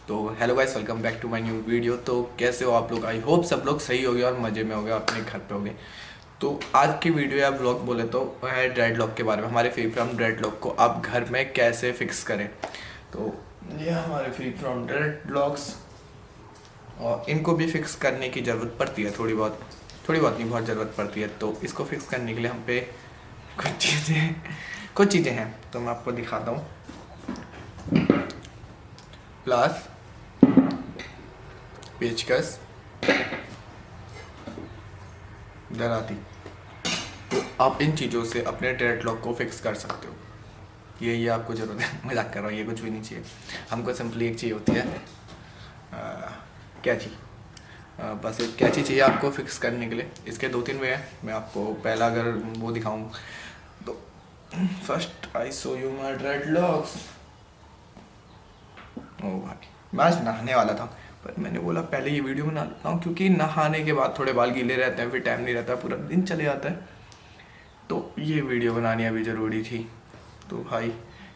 तो hello guys, welcome back to my new video. तो कैसे हो आप लोग? आई होप सब लोग सही हो गए और मज़े में हो गए, अपने घर पे हो गए। तो आज की वीडियो या ब्लॉग बोले तो है ड्रेड लॉक के बारे में। हमारे फ्री फ्रॉम ड्रेड लॉक को आप घर में कैसे फिक्स करें। तो ये हमारे फ्री फ्रॉम ड्रेड लॉक्स, और इनको भी फिक्स करने की ज़रूरत पड़ती है थोड़ी बहुत नहीं, बहुत ज़रूरत पड़ती है। तो इसको फिक्स करने के लिए हम पे कुछ चीज़ें हैं, तो मैं आपको दिखाता हूँ। प्लस, पेचकस, दराती। तो आप इन चीज़ों से अपने ड्रेड लॉक को फिक्स कर सकते हो। ये आपको ज़रूरत है, मजाक कर रहा हूँ, ये कुछ भी नहीं चाहिए। हमको सिंपली एक चाहिए होती है कैची। बस एक कैची चाहिए आपको फिक्स करने के लिए। इसके 2-3 वे हैं। मैं आपको पहला अगर वो दिखाऊँ तो first I show you my dreadlocks. ओ भाई, मैं आज नहाने वाला था, पर मैंने बोला पहले ये वीडियो बना लेता हूँ, क्योंकि नहाने के बाद थोड़े बाल गीले रहते हैं, फिर टाइम नहीं रहता, पूरा दिन चले जाता है। तो ये वीडियो बनानी अभी ज़रूरी थी। तो भाई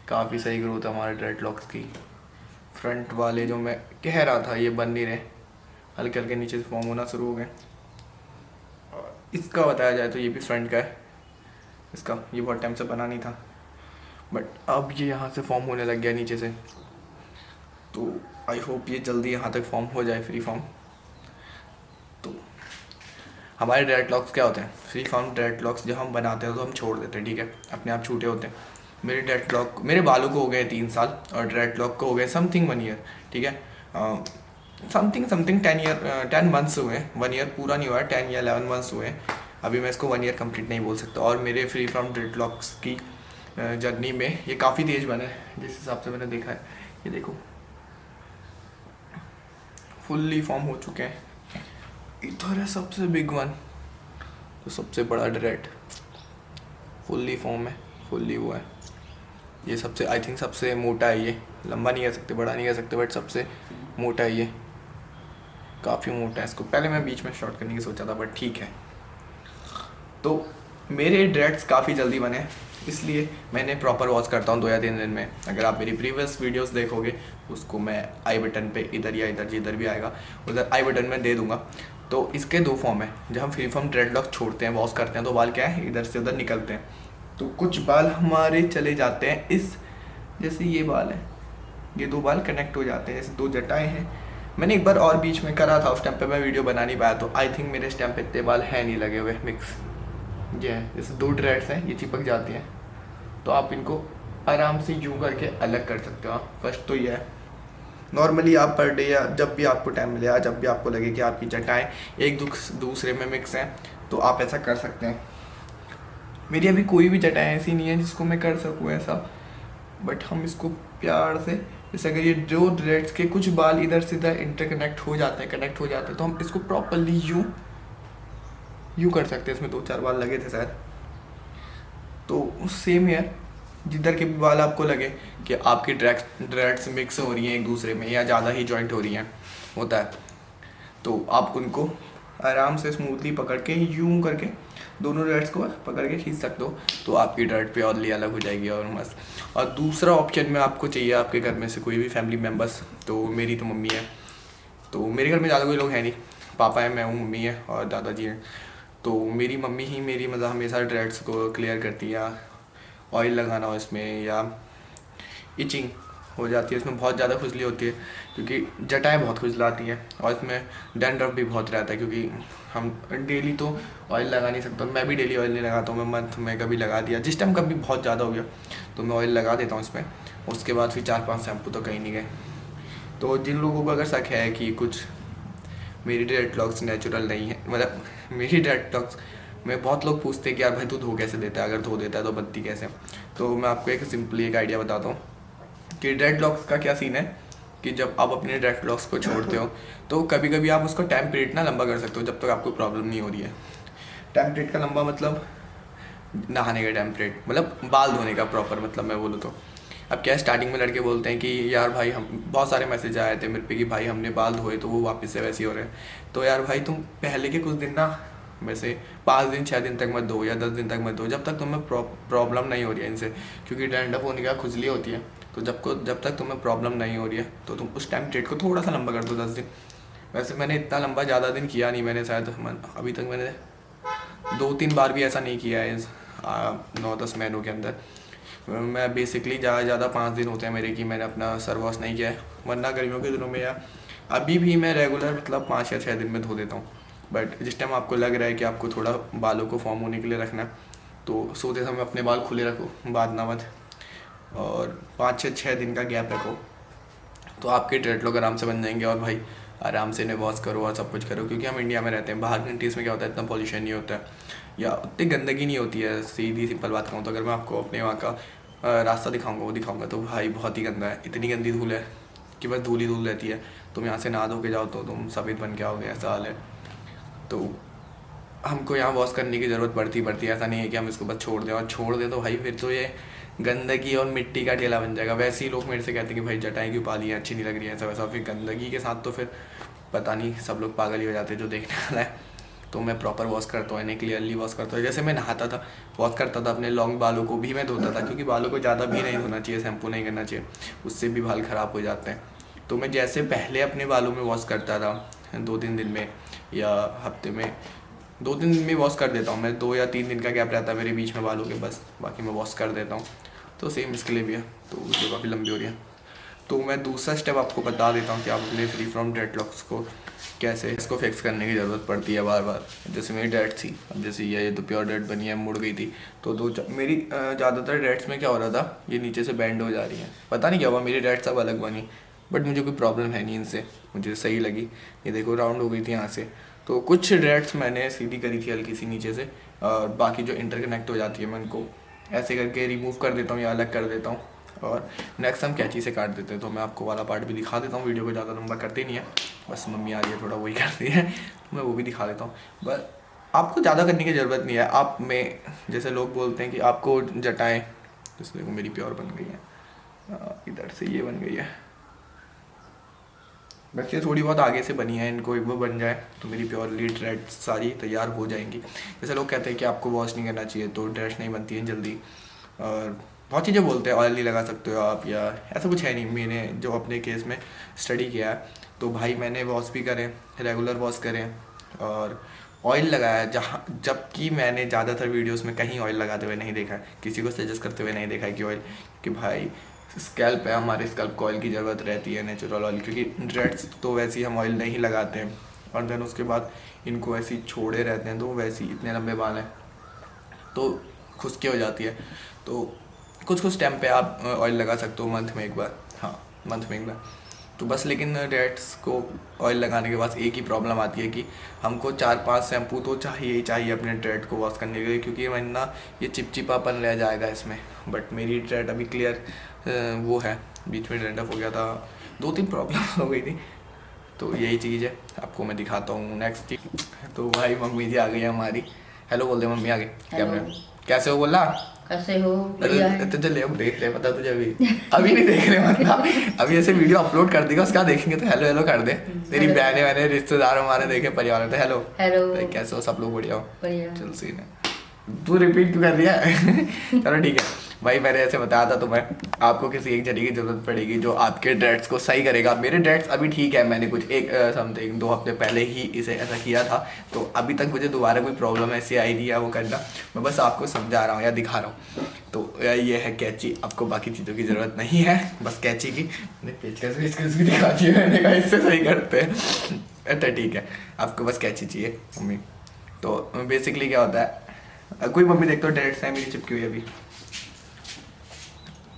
काफ़ी सही ग्रोथ है हमारे ड्रेड लॉक्स की। फ्रंट वाले जो मैं कह रहा था ये बन नहीं रहे, हल्के हल्के नीचे से फॉर्म होना शुरू हो गए। और इसका बताया जाए तो ये भी फ्रंट का है। इसका ये बहुत टाइम से बना नहीं था, बट अब ये यहाँ से फॉर्म होने लग गया नीचे से। तो आई होप ये जल्दी यहाँ तक फॉर्म हो जाए, फ्री फॉर्म। तो हमारे ड्रेड लॉक्स क्या होते हैं? फ्री फॉर्म ड्रेड लॉक्स जब हम बनाते हैं तो हम छोड़ देते हैं, ठीक है, अपने आप छूटे होते हैं। मेरे ड्रेड लॉक, मेरे बालों को हो गए 3 साल और ड्रेड लॉक को हो गए समथिंग 1 ईयर, ठीक है। समथिंग 10 मंथ्स हुए हैं। 1 ईयर पूरा नहीं हुआ है, 10 या 11 मंथ्स हुए हैं। अभी मैं इसको 1 ईयर कंप्लीट नहीं बोल सकता। और मेरे फ्री फ्रॉम ड्रेड लॉक्स की जर्नी में ये काफ़ी तेज बने हैं, जिस हिसाब से मैंने देखा है। ये देखो, फुल्ली फॉर्म हो चुके हैं। इधर है सबसे बिग वन, तो सबसे बड़ा ड्रेड फुल्ली फॉर्म है, फुल्ली वो है। ये सबसे, आई थिंक सबसे मोटा है। ये लंबा नहीं कह सकते, बड़ा नहीं कह सकते, बट सबसे मोटा है ये, काफ़ी मोटा है। इसको पहले मैं बीच में शॉर्ट करने की सोचा था, बट ठीक है। तो मेरे ड्रेड्स काफ़ी जल्दी बने, इसलिए मैंने प्रॉपर वॉश करता हूँ 2 या 3 दिन में। अगर आप मेरी प्रीवियस वीडियोस देखोगे, उसको मैं आई बटन पे इधर या इधर, जिधर भी आएगा उधर आई बटन में दे दूंगा। तो इसके 2 फॉर्म है। जब हम फ्री फॉर्म ड्रेड लॉक छोड़ते हैं, वॉश करते हैं, तो बाल क्या है, इधर से उधर निकलते हैं। तो कुछ बाल हमारे चले जाते हैं इस, जैसे ये बाल है, ये 2 बाल कनेक्ट हो जाते हैं, जैसे 2 जटाएँ हैं। मैंने एक बार और बीच में करा था, उस टाइम पे मैं वीडियो बना नहीं पाया, तो आई थिंक मेरे इस टाइम पे इतने बाल है नहीं लगे हुए मिक्स। ये है, जैसे 2 ड्रेड्स हैं, ये चिपक जाती हैं, तो आप इनको आराम से यूँ करके अलग कर सकते हो। फर्स्ट तो ये है। नॉर्मली आप पर डे या जब भी आपको टाइम मिले या जब भी आपको लगे कि आपकी जटाएँ एक दूसरे में मिक्स हैं, तो आप ऐसा कर सकते हैं। मेरी अभी कोई भी जटाएँ ऐसी नहीं है जिसको मैं कर सकूँ ऐसा, बट हम इसको प्यार से, जैसे अगर ये 2 ड्रेड्स के कुछ बाल इधर से इधर इंटरकनेक्ट हो जाते हैं, कनेक्ट हो जाते हैं, तो हम इसको प्रॉपरली यूँ कर सकते हैं। इसमें 2-4 बाल लगे थे शायद। तो सेम है, जिधर के भी बाल आपको लगे कि आपकी ड्रेड्स मिक्स हो रही हैं एक दूसरे में या ज़्यादा ही जॉइंट हो रही हैं, होता है, तो आप उनको आराम से स्मूथली पकड़ के यूं करके दोनों ड्रेड्स को पकड़ के खींच सकते हो, तो आपकी ड्रेड प्योरली अलग हो जाएगी और मस्त। और दूसरा ऑप्शन में आपको चाहिए, आपके घर में से कोई भी फैमिली मेम्बर्स, तो मेरी तो मम्मी है, तो मेरे घर में ज़्यादा कोई लोग हैं नहीं, पापा है, मैं हूँ, मम्मी है और दादाजी हैं। तो मेरी मम्मी ही मेरी मतलब हमेशा ड्रेड्स को क्लियर करती है। ऑयल लगाना हो इसमें, या इचिंग हो जाती है, इसमें बहुत ज़्यादा खुजली होती है, क्योंकि जटाएँ बहुत खुजलाती हैं, और इसमें डैंड्रफ भी बहुत रहता है, क्योंकि हम डेली तो ऑयल लगा नहीं सकता। मैं भी डेली ऑयल नहीं लगाता हूँ, मैं मंथ में कभी लगा दिया, जिस टाइम कभी बहुत ज़्यादा हो गया तो मैं ऑयल लगा देता हूँ इसमें। उसके बाद फिर 4-5 शैम्पू तो कहीं नहीं गए। तो जिन लोगों को अगर शक है कि कुछ मेरी ड्रेड लॉक्स नेचुरल नहीं है, मतलब मेरी ड्रेड लॉक्स में बहुत लोग पूछते हैं कि यार भाई तू धो कैसे देता है, अगर धो देता है तो बनती कैसे। तो मैं आपको एक सिंपली एक आइडिया बताता हूँ कि ड्रेड लॉक्स का क्या सीन है, कि जब आप अपने ड्रेड लॉक्स को छोड़ते हो, तो कभी कभी आप उसको टाइम पीरियड ना लंबा कर सकते हो, जब तक आपको प्रॉब्लम नहीं हो रही है। टाइम पीरियड का लंबा मतलब नहाने का टाइम पीरियड, मतलब बाल धोने का प्रॉपर मतलब मैं बोलूँ तो। अब क्या है, स्टार्टिंग में लड़के बोलते हैं कि यार भाई, हम बहुत सारे मैसेज आए थे मेरे पे कि भाई हमने बाल धोए तो वो वापस से वैसे ही हो रहे हैं। तो यार भाई, तुम पहले के कुछ दिन ना, वैसे 5 दिन 6 दिन तक मत धो या 10 दिन तक मत धो, जब तक तुम्हें प्रॉब्लम नहीं हो रही है इनसे, क्योंकि डैंड्रफ होने का खुजली होती है, तो जब तक तुम्हें प्रॉब्लम नहीं हो रही है तो तुम उस टाइम डेट को थोड़ा सा लंबा कर दो 10 दिन। वैसे मैंने इतना लंबा ज़्यादा दिन किया नहीं, मैंने शायद अभी तक मैंने 2-3 बार भी ऐसा नहीं किया है इस 9-10 महीनों के अंदर। मैं बेसिकली ज़्यादा 5 दिन होते हैं मेरे कि मैंने अपना सर वॉश नहीं किया है, वरना गर्मियों के दिनों में या अभी भी मैं रेगुलर मतलब 5 या 6 दिन में धो देता हूँ। बट जिस टाइम आपको लग रहा है कि आपको थोड़ा बालों को फॉर्म होने के लिए रखना है तो सोते समय अपने बाल खुले रखो, बांधना मत, और 5 से 6 दिन का गैप रखो तो आपके ड्रेडलॉक आराम से बन जाएंगे। और भाई आराम से इन्हें वॉश करो और सब कुछ करो, क्योंकि हम इंडिया में रहते हैं, बाहर कंट्रीज़ में क्या होता है इतना पॉल्यूशन नहीं होता है या उतनी गंदगी नहीं होती है। सीधी सिंपल बात कहूँ तो अगर मैं आपको अपने वहाँ का रास्ता दिखाऊंगा, वो दिखाऊंगा तो भाई बहुत ही गंदा है, इतनी गंदी धूल है कि बस धूल ही धूल रहती है। तुम यहाँ से नहा धो के जाओ तो तुम सफ़ेद बन के आओगे, ऐसा हाल है। तो हमको यहाँ वॉश करने की ज़रूरत पड़ती है, ऐसा नहीं है कि हम इसको बस छोड़ दें, और छोड़ दें तो भाई फिर तो ये गंदगी और मिट्टी का ढेला बन जाएगा। वैसे ही लोग मेरे से कहते हैं कि भाई जटाएँ क्यों पाली है, अच्छी नहीं लग रही है, ऐसा वैसा। फिर गंदगी के साथ तो फिर पता नहीं सब लोग पागल ही हो जाते हैं जो देखने वाला है। तो मैं प्रॉपर वॉश करता हूँ, इन्हें क्लियरली वॉश करता हूँ। जैसे मैं नहाता था, वॉश करता था अपने लॉन्ग बालों को भी मैं धोता था, क्योंकि बालों को ज़्यादा भी नहीं धोना चाहिए, शैम्पू नहीं करना चाहिए, उससे भी बाल ख़राब हो जाते हैं। तो मैं जैसे पहले अपने बालों में वॉश करता था 2-3 दिन में या हफ्ते में 2-3 दिन में वॉश कर देता हूँ मैं, 2 या 3 दिन का गैप रहता है मेरे बीच में बालों के, बस बाकी मैं वॉश कर देता हूँ। तो सेम इसके लिए भी है, तो उससे काफ़ी लंबी हो रही है। तो मैं दूसरा स्टेप आपको बता देता हूँ कि आप अपने फ्री फ्रॉम ड्रेडलॉक्स को कैसे इसको फिक्स करने की ज़रूरत पड़ती है बार बार। जैसे मेरी डेड थी, अब जैसे ये तो प्योर डेड बनी है, मुड़ गई थी, तो मेरी ज़्यादातर डेड्स में क्या हो रहा था, ये नीचे से बैंड हो जा रही है, पता नहीं क्या हुआ, मेरी डेड सब अलग बनी, बट मुझे कोई प्रॉब्लम है नहीं इनसे, मुझे सही लगी। ये देखो राउंड हो गई थी यहाँ से। तो कुछ ड्रेड्स मैंने सीधी करी थी हल्की सी नीचे से, और बाकी जो इंटरकनेक्ट हो जाती है मैं उनको ऐसे करके रिमूव कर देता हूँ या अलग कर देता हूँ, और नेक्स्ट हम कैंची से काट देते हैं। तो मैं आपको वाला पार्ट भी दिखा देता हूँ, वीडियो को ज़्यादा लंबा करते नहीं है, बस मम्मी आ रही है थोड़ा वही करती है, तो मैं वो भी दिखा देता हूँ। बस आपको ज़्यादा करने की ज़रूरत नहीं है। आप में जैसे लोग बोलते हैं कि आपको जटाएँ, जैसे देखो मेरी प्योर बन गई है, इधर से ये बन गई है, वैसे थोड़ी बहुत आगे से बनी है, इनको एक बार बन जाए तो मेरी प्योरली ड्रेड सारी तैयार हो जाएंगी। जैसे लोग कहते हैं कि आपको वॉश नहीं करना चाहिए तो ड्रेड्स नहीं बनती हैं जल्दी, और बहुत चीज़ें बोलते हैं, ऑयल नहीं लगा सकते हो आप, या ऐसा कुछ है नहीं। मैंने जो अपने केस में स्टडी किया है, तो भाई मैंने वॉश भी करें, रेगुलर वॉश करें, और ऑयल लगाया, जहाँ जबकि मैंने ज़्यादातर वीडियोस में कहीं ऑयल लगाते हुए नहीं देखा है, किसी को सजेस्ट करते हुए नहीं देखा है कि ऑयल, कि भाई स्कैल्प है, हमारे स्कैल्प को ऑयल की ज़रूरत रहती है, नेचुरल ऑयल, क्योंकि ड्रेड्स तो वैसे ही हम ऑयल नहीं लगाते हैं, और देन उसके बाद इनको ऐसे ही छोड़े रहते हैं, तो वैसे ही इतने लंबे बाल हैं तो खुश्की हो जाती है। तो कुछ टाइम पे आप ऑयल लगा सकते हो, मंथ में एक बार, हाँ मंथ में एक बार। तो बस लेकिन ड्रेड्स को ऑयल लगाने के बाद एक ही प्रॉब्लम आती है कि हमको 4-5 शैम्पू तो चाहिए ही चाहिए अपने ड्रेड को वॉश करने के लिए, क्योंकि वरना ये चिपचिपापन रह जाएगा इसमें। बट मेरी ड्रेड अभी क्लियर वो है, बीच में डैंड्रफ हो गया था, 2-3 प्रॉब्लम हो गई थी, तो यही चीज़ है, आपको मैं दिखाता हूँ नेक्स्ट चीज। तो भाई मम्मी जी आ गई हमारी, हेलो बोल दे मम्मी, आ गई कैमरे, कैसे हो बोला, कैसे हो? तो चले हम देख रहे हैं, पता तुझे अभी नहीं देख रहे, मतलब अभी ऐसे वीडियो अपलोड कर देगा उसका देखेंगे तो हेलो हेलो कर दे। तेरी बहनें वहने रिश्तेदार हमारे देखे, परिवार तो हेलो हेलो, कैसे हो सब लोग, बढ़िया हो, बढ़िया। चल सीन है, तू रिपीट क्यों कर दिया चलो ठीक है भाई, मैंने ऐसे बताया था तुम्हें, आपको किसी एक जने की जरूरत पड़ेगी जो आपके ड्रेड्स को सही करेगा। मेरे ड्रेड्स अभी ठीक है, मैंने कुछ समथिंग 2 हफ्ते पहले ही इसे ऐसा किया था, तो अभी तक मुझे दोबारा कोई प्रॉब्लम ऐसी आई नहीं है वो करना, मैं बस आपको समझा रहा हूँ या दिखा रहा हूँ। तो ये है कैंची, आपको बाकी चीज़ों की ज़रूरत नहीं है, बस कैंची की। पेचकस भी दिखा दी मैंने कहा इससे सही करते हैं अच्छा ठीक है, आपको बस कैंची चाहिए मम्मी। तो बेसिकली क्या होता है, कोई मम्मी देखते हो ड्रेड्स है मेरी चिपकी हुई अभी,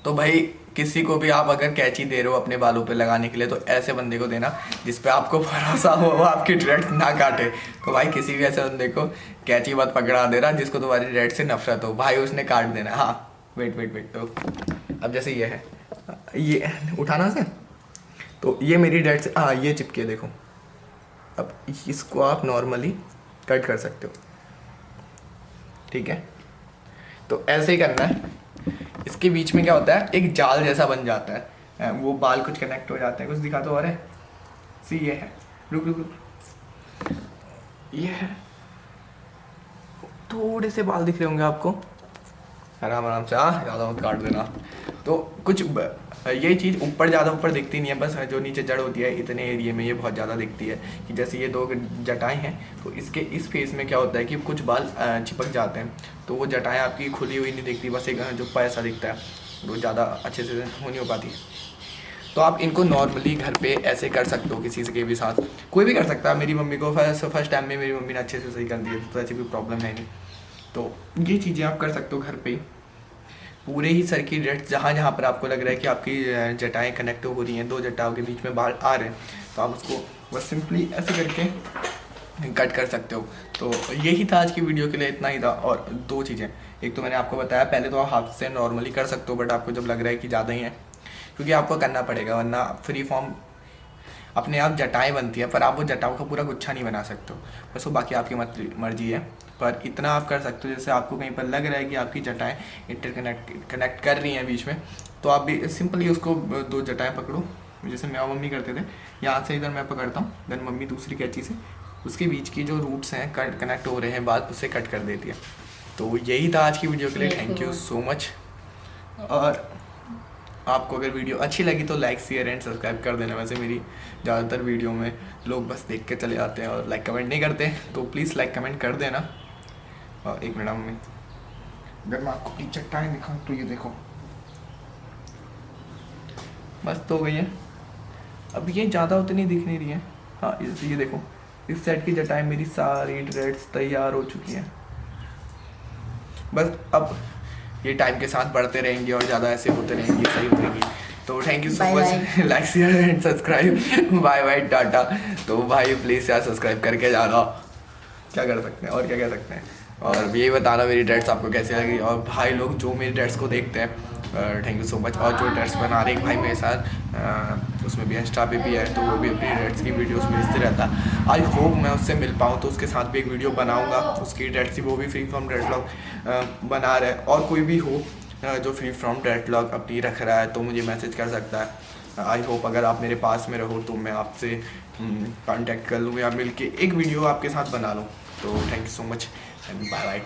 तो भाई किसी को भी आप अगर कैंची दे रहे हो अपने बालों पे लगाने के लिए तो ऐसे बंदे को देना जिस पे आपको भरोसा हो वो आपकी ड्रेड्स ना काटे। तो भाई किसी भी ऐसे बंदे को कैंची मत पकड़ा देना जिसको तुम्हारी ड्रेड्स से नफरत हो, भाई उसने काट देना। हाँ वेट तो अब जैसे ये है, ये उठाना से, तो ये मेरी ड्रेड्स, हाँ ये चिपके देखो, अब इसको आप नॉर्मली कट कर सकते हो, ठीक है। तो ऐसे ही करना है, इसके बीच में क्या होता है एक जाल जैसा बन जाता है, वो बाल कुछ कनेक्ट हो जाते हैं, कुछ दिखा तो और है सी, ये है, रुक ये है, थोड़े से बाल दिख रहे होंगे आपको, आराम से, हाँ ज़्यादा मत काट देना। तो कुछ ये चीज़ ऊपर ज़्यादा ऊपर दिखती नहीं है, बस जो नीचे जड़ होती है इतने एरिए में ये बहुत ज़्यादा दिखती है। कि जैसे ये 2 जटाएँ हैं, तो इसके इस फेस में क्या होता है कि कुछ बाल चिपक जाते हैं, तो वो जटाएँ आपकी खुली हुई नहीं दिखती, बस एक जो पैसा दिखता है, वो ज़्यादा अच्छे से हो नहीं हो पाती है। तो आप इनको नॉर्मली घर पे ऐसे कर सकते हो, किसी से के भी साथ, कोई भी कर सकता है। मेरी मम्मी को फर्स्ट टाइम में मेरी मम्मी ने अच्छे से सही कर दिया, तो ऐसी कोई प्रॉब्लम है नहीं। तो ये चीज़ें आप कर सकते हो घर पे ही। पूरे ही सर की रेट जहाँ जहाँ पर आपको लग रहा है कि आपकी जटाएँ कनेक्ट हो रही हैं, 2 जटाओं के बीच में बाल आ रहे हैं, तो आप उसको बस सिंपली ऐसे करके कट कर सकते हो। तो यही था आज की वीडियो के लिए, इतना ही था। और 2 चीज़ें, एक तो मैंने आपको बताया, पहले तो आप हाथ से नॉर्मली कर सकते हो, बट आपको जब लग रहा है कि ज़्यादा ही है, क्योंकि आपको करना पड़ेगा, वरना फ्री फॉर्म अपने आप जटाएँ बनती है, पर आप वो जटाओं का पूरा गुच्छा नहीं बना सकते हो। बस वो बाकी आपकी मर्जी है, पर इतना आप कर सकते हो। जैसे आपको कहीं पर लग रहा है कि आपकी जटाएँ कनेक्ट कर रही हैं बीच में, तो आप भी सिंपली उसको 2 जटाएँ पकड़ो, जैसे मेरा मम्मी करते थे। यहाँ से इधर मैं पकड़ता हूँ, देन मम्मी दूसरी कैंची से उसके बीच की जो रूट्स हैं कनेक्ट हो रहे हैं बाल, उससे कट कर देती है। तो यही था आज की वीडियो के लिए। Thank you so much. और आपको अगर वीडियो अच्छी लगी तो लाइक, शेयर एंड सब्सक्राइब कर देना। वैसे मेरी ज़्यादातर वीडियो में लोग बस देख के चले जाते हैं और लाइक कमेंट नहीं करते, तो प्लीज़ लाइक कमेंट कर देना। और एक मिनट मम्मी, अगर मैं आपको पीछे टाइम दिखाऊँ तो ये देखो, बस तो हो गई है। अब ये ज़्यादा उतनी दिख नहीं रही है। हाँ, ये देखो, इस साइड की जटाएँ मेरी सारी ड्रेड्स तैयार हो चुकी हैं। बस अब ये टाइम के साथ बढ़ते रहेंगे और ज़्यादा ऐसे होते रहेंगे, सही हो जाएंगी। तो thank you so much. Like, share and subscribe. Bye bye, tata. तो भाई प्लीज़ यार सब्सक्राइब करके जाना, क्या कर सकते हैं और क्या कह सकते हैं। और यही बताना मेरी ड्रेड्स आपको कैसी लगी। और भाई लोग जो मेरी ड्रेड्स को देखते हैं, थैंक यू सो मच। और जो ड्रेड्स बना रहे एक भाई मेरे साथ, उसमें भी इंस्टा पे भी है, तो वो भी अपनी ड्रेड्स की वीडियोस भेजते रहता है। आई होप मैं उससे मिल पाऊँ तो उसके साथ भी एक वीडियो बनाऊँगा उसकी ड्रेड्स की। वो भी फ्री फ्रॉम ड्रेड व्लॉग बना रहा है, और कोई भी हो जो फ्री फ्रॉम ड्रेड व्लॉग अपनी रख रहा है तो मुझे मैसेज कर सकता है। आई होप अगर आप मेरे पास में रहो तो मैं आपसे कांटेक्ट कर लूँ या मिल के एक वीडियो आपके साथ बना लूँ। तो thank you so much and bye bye.